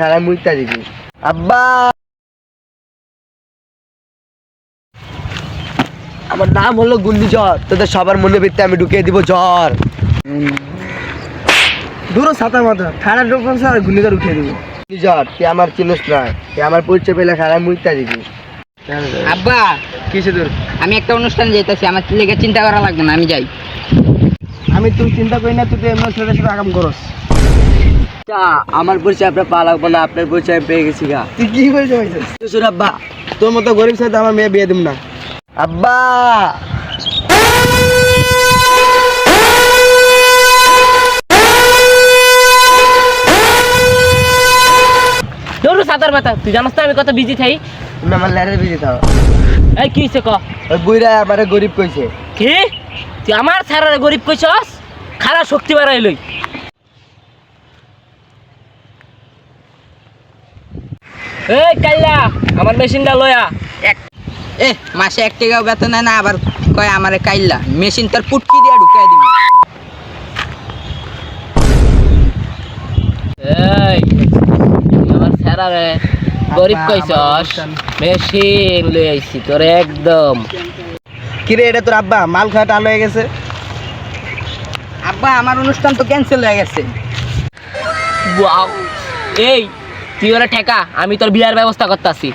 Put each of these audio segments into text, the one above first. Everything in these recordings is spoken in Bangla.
খারাপ মুইতা দিবি আব্বা। আমার নাম হলো ঘূর্ণিঝড়, তোদের সবার মনে ভিত্তি আমি ঢুকিয়ে দিব জ্বর। দূর ছাতা মাথা ঠান্ডা ঢুকছে আর ঘূর্ণিঝড় উঠিয়ে দিব। ঘূর্ণিঝড় তুই আমার চিনিস না, তুই আমার পরিচয় পেলে খারাপ মুইতা দিবি। আব্বা কিসে দূর? আমি একটা অনুষ্ঠান যেতেছি, আমার লেগে চিন্তা করা লাগবে না, আমি যাই। আমি তুই চিন্তা করি না, তুই তো এমন ছেলেদের সাথে আগাম করস। আমার পরিচয় আপনার পা লাগবো না, আপনার পরিচয় আমি পেয়ে গেছি গা। তুই কি বলছিস ভাইছিস? শ্বশুর আব্বা। তোর মতো গরিব সাথে আমার মেয়ে বিয়ে দিব না। আব্বা দৌড়ু সাঁতার মাথা, তুই জানাস না আমি কত বিজি থাই। তুমি আমার ল্যারের বিজি থাও। এই কি হইছে ক? ওই বুইরা আমারে গরিব কইছে। কি তুই আমার ছাড়ারে গরিব কইছস? খারাপ শক্তি বাড়াই লই। এই কাইলা আমার মেশিনটা লয়া। মাসে 1 টাকাও বেতন নেয় না, আবার কয় আমারে কাইল্লা। মেশিন তোর পুটকি দিয়ে ঢুকাই দিবি। এই তুই আমার ছাড়ারে গরিব কইছস, মেশিন লই আইছি তোর একদম। কিরে এটা তোর আব্বা মাল খাওয়া টান হয়ে গেছে। আব্বা আমার অনুষ্ঠান তো ক্যান্সেল হয়ে গেছে। ওয়াও, এই তুই ওরা ঠেকা, আমি তোর বিয়ার ব্যবস্থা করতেছি।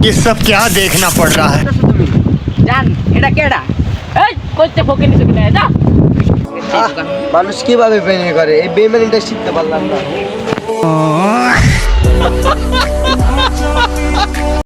ये सब क्या देखना पड़ रहा है। জান এটা কেডা? এই কইতে ফকির নিছে কিনা যা। মানুষ কিভাবে বেইমানি করে, এই বেইমানিটা শিখতে পারলাম না।